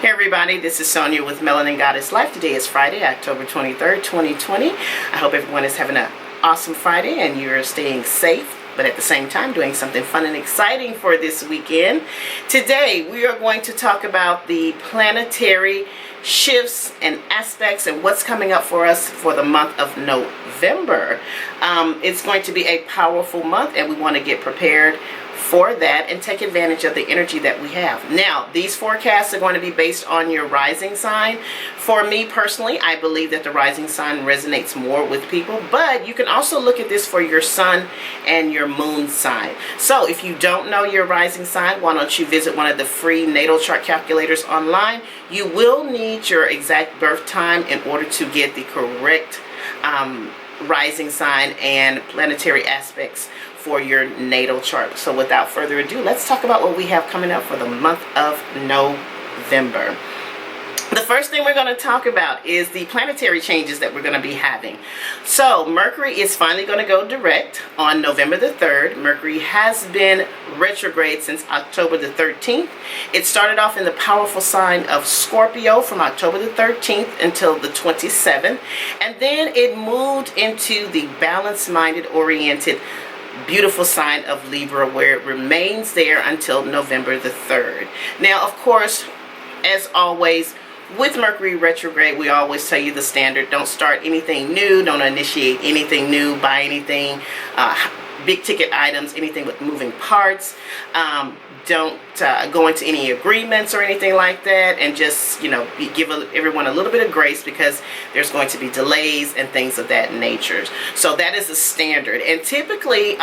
Hey everybody, this is Sonia with Melanin Goddess Life. Today is Friday, October 23rd, 2020. I hope everyone is having an awesome Friday and you're staying safe, but at the same time doing something fun and exciting for this weekend. Today we are going to talk about the planetary shifts and aspects and what's coming up for us for the month of November. It's going to be a powerful month and we want to get prepared for that and take advantage of the energy that we have. Now, these forecasts are going to be based on your rising sign. For me personally, I believe that the rising sign resonates more with people, but you can also look at this for your sun and your moon sign. So if you don't know your rising sign, why don't you visit one of the free natal chart calculators online. You will need your exact birth time in order to get the correct rising sign and planetary aspects for your natal chart. So without further ado, let's talk about what we have coming up for the month of November. The first thing we're going to talk about is the planetary changes that we're going to be having. So Mercury is finally going to go direct on November the 3rd. Mercury has been retrograde since October the 13th. It started off in the powerful sign of Scorpio from October the 13th until the 27th. And then it moved into the balanced-minded, oriented, beautiful sign of Libra, where it remains there until November the 3rd. Now, of course, as always, with Mercury retrograde, we always tell you the standard: don't start anything new, don't initiate anything new, buy anything, big ticket items, anything with moving parts. Don't go into any agreements or anything like that, and just, you know, give everyone a little bit of grace because there's going to be delays and things of that nature. So that is the standard. And typically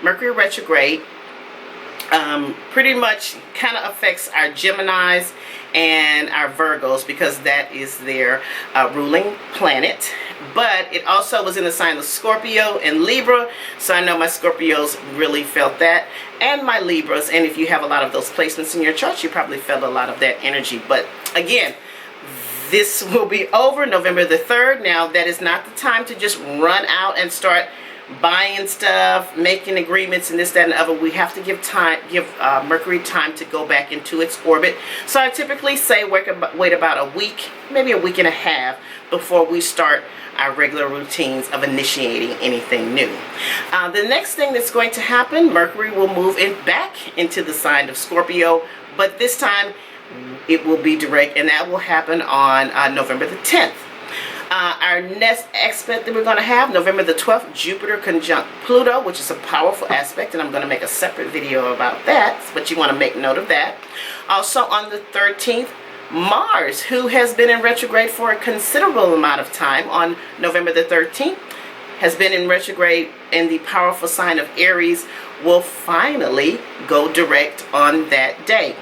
Mercury retrograde pretty much kind of affects our Geminis and our Virgos because that is their ruling planet. But it also was in the sign of Scorpio and Libra, so I know my Scorpios really felt that, and my Libras. And if you have a lot of those placements in your chart, you probably felt a lot of that energy. But again, this will be over November the 3rd. Now, that is not the time to just run out and start buying stuff, making agreements, and this, that, and the other. We have to give Mercury time to go back into its orbit. So I typically say wait about a week, maybe a week and a half, before we start our regular routines of initiating anything new. The next thing that's going to happen, Mercury will move back into the sign of Scorpio, but this time it will be direct, and that will happen on November the 10th. Our next aspect that we're going to have, November the 12th, Jupiter conjunct Pluto, which is a powerful aspect, and I'm going to make a separate video about that, but you want to make note of that. Also on the 13th, Mars, who has been in retrograde for a considerable amount of time, on November the 13th, has been in retrograde in the powerful sign of Aries, will finally go direct on that day.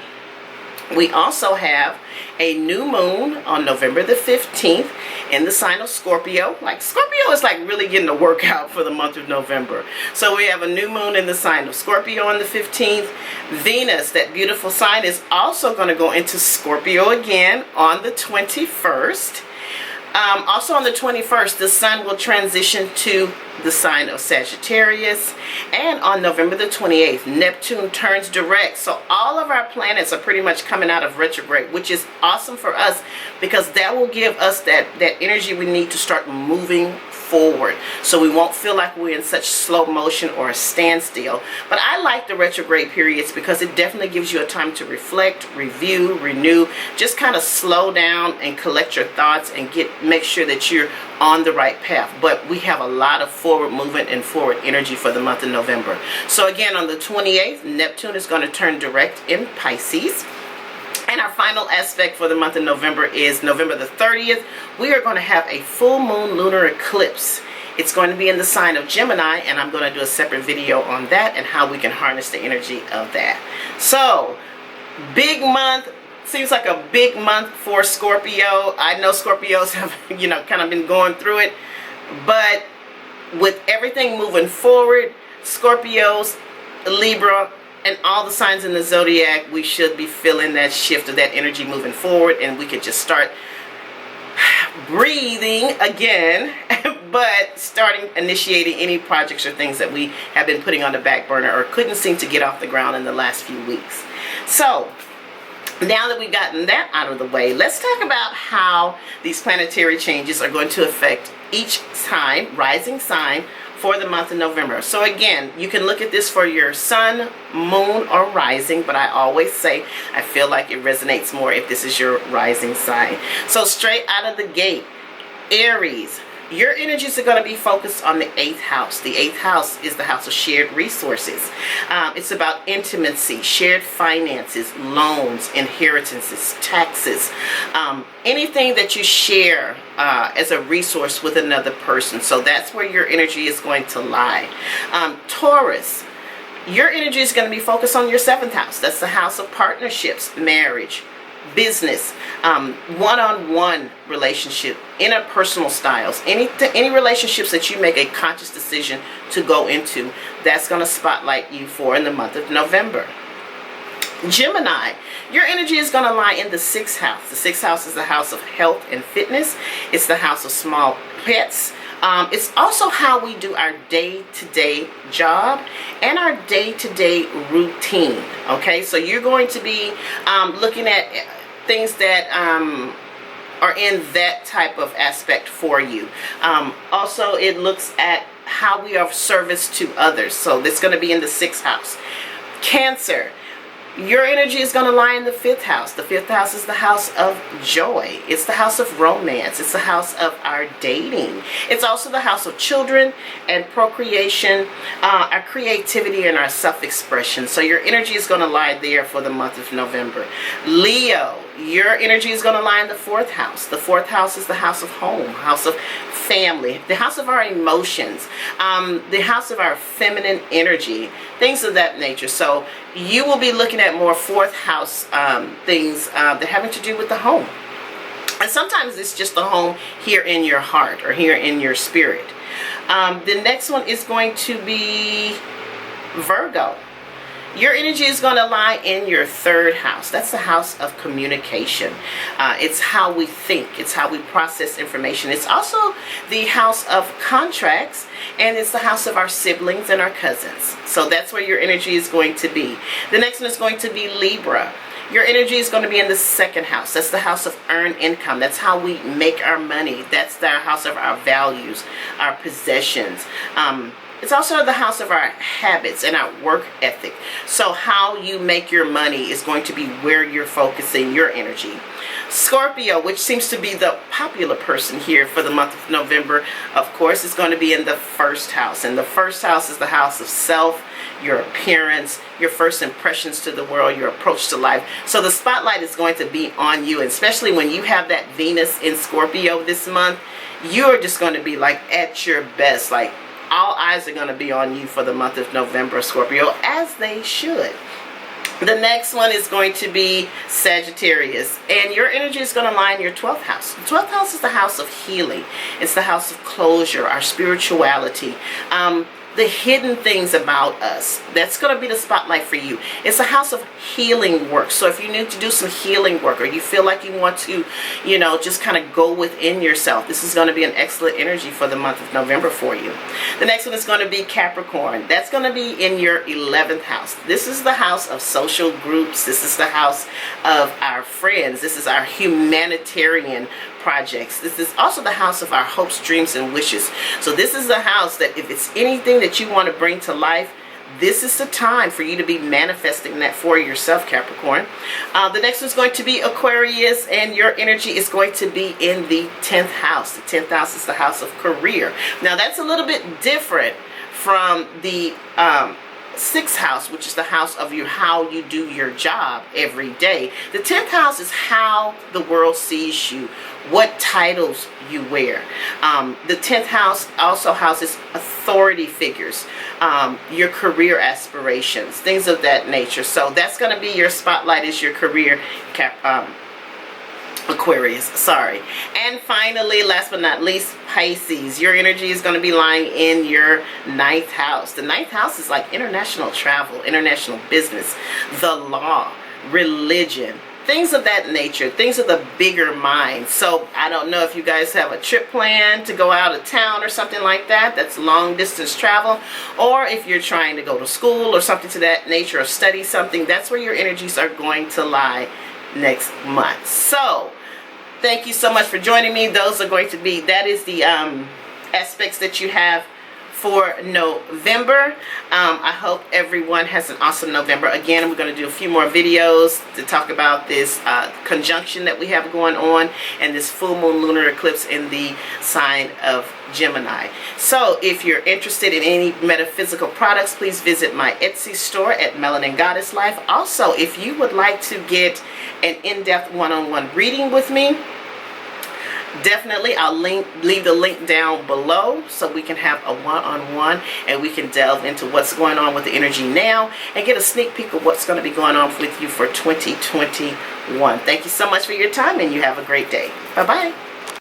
We also have a new moon on November the 15th in the sign of Scorpio. Like, Scorpio is like really getting a workout for the month of November. So we have a new moon in the sign of Scorpio on the 15th. Venus, that beautiful sign, is also going to go into Scorpio again on the 21st. Also on the 21st, the sun will transition to the sign of Sagittarius. And on November the 28th, Neptune turns direct. So all of our planets are pretty much coming out of retrograde, which is awesome for us because that will give us that energy we need to start moving forward, so we won't feel like we're in such slow motion or a standstill. But I like the retrograde periods because it definitely gives you a time to reflect, review, renew, just kind of slow down and collect your thoughts and make sure that you're on the right path. But we have a lot of forward movement and forward energy for the month of November. So again, on the 28th, Neptune is going to turn direct in Pisces. And our final aspect for the month of November is November the 30th. We are going to have a full moon lunar eclipse. It's going to be in the sign of Gemini, and I'm going to do a separate video on that and how we can harness the energy of that. So, big month. Seems like a big month for Scorpio. I know Scorpios have, you know, kind of been going through it. But with everything moving forward, Scorpios, Libra, and all the signs in the zodiac, we should be feeling that shift of that energy moving forward, and we could just start breathing again, but initiating any projects or things that we have been putting on the back burner or couldn't seem to get off the ground in the last few weeks. So Now that we've gotten that out of the way, let's talk about how these planetary changes are going to affect each sign, rising sign, for the month of November. So again, you can look at this for your sun, moon, or rising, but I always say I feel like it resonates more if this is your rising sign. So straight out of the gate, Aries, your energies are going to be focused on the 8th house. The 8th house is the house of shared resources. It's about intimacy, shared finances, loans, inheritances, taxes, anything that you share as a resource with another person. So that's where your energy is going to lie. Taurus, your energy is going to be focused on your 7th house. That's the house of partnerships, marriage, business, one-on-one relationship, interpersonal styles, any relationships that you make a conscious decision to go into, that's going to spotlight you for in the month of November. Gemini, your energy is going to lie in the 6th house. The 6th house is the house of health and fitness. It's the house of small pets. It's also how we do our day-to-day job and our day-to-day routine. Okay, so you're going to be looking at things that are in that type of aspect for you. Also, it looks at how we are of service to others. So that's going to be in the 6th house. Cancer, your energy is going to lie in the 5th house. The 5th house is the house of joy. It's the house of romance. It's the house of our dating. It's also the house of children and procreation, our creativity and our self-expression. So your energy is going to lie there for the month of November. Leo, your energy is going to lie in the 4th house. The 4th house is the house of home, house of family, the house of our emotions, the house of our feminine energy, things of that nature. So you will be looking at more 4th house things that having to do with the home. And sometimes it's just the home here in your heart or here in your spirit. The next one is going to be Virgo. Your energy is going to lie in your 3rd house. That's the house of communication. It's how we think. It's how we process information. It's also the house of contracts, and it's the house of our siblings and our cousins. So that's where your energy is going to be. The next one is going to be Libra. Your energy is going to be in the 2nd house. That's the house of earned income. That's how we make our money. That's the house of our values, our possessions. It's also the house of our habits and our work ethic. So how you make your money is going to be where you're focusing your energy. Scorpio, which seems to be the popular person here for the month of November, of course, is going to be in the 1st house. And the 1st house is the house of self, your appearance, your first impressions to the world, your approach to life. So the spotlight is going to be on you, and especially when you have that Venus in Scorpio this month, you're just going to be like at your best. Like all eyes are going to be on you for the month of November, Scorpio, as they should. The next one is going to be Sagittarius, and your energy is going to lie in your 12th house. The 12th house is the house of healing. It's the house of closure, our spirituality, the hidden things about us. That's going to be the spotlight for you. It's a house of healing work. So if you need to do some healing work, or you feel like you want to, just kind of go within yourself, this is going to be an excellent energy for the month of November for you. The next one is going to be Capricorn. That's going to be in your 11th house. This is the house of social groups. This is the house of our friends. This is our humanitarian projects. This is also the house of our hopes, dreams, and wishes. So this is the house that if it's anything that you want to bring to life, this is the time for you to be manifesting that for yourself, Capricorn. The next one is going to be Aquarius, and your energy is going to be in the 10th house. The 10th house is the house of career. Now that's a little bit different from the 6th house, which is the house of how you do your job every day. The 10th house is how the world sees you, what titles you wear. The 10th house also houses authority figures, your career aspirations, things of that nature. So that's going to be your spotlight, is your career, Aquarius, sorry. And finally, last but not least, Pisces. Your energy is going to be lying in your 9th house. The 9th house is like international travel, international business, the law, religion, things of that nature, things of the bigger mind. So I don't know if you guys have a trip planned to go out of town or something like that. That's long distance travel. Or if you're trying to go to school or something to that nature, or study something, that's where your energies are going to lie next month. So thank you so much for joining me. Those are going to be, that is the aspects that you have for November. I hope everyone has an awesome November. Again, we're going to do a few more videos to talk about this conjunction that we have going on and this full moon lunar eclipse in the sign of Gemini. So if you're interested in any metaphysical products, please visit my Etsy store at Melanin Goddess Life. Also, if you would like to get an in-depth one-on-one reading with me, definitely I'll leave the link down below so we can have a one-on-one and we can delve into what's going on with the energy now and get a sneak peek of what's going to be going on with you for 2021. Thank you so much for your time, and you have a great day. Bye-bye.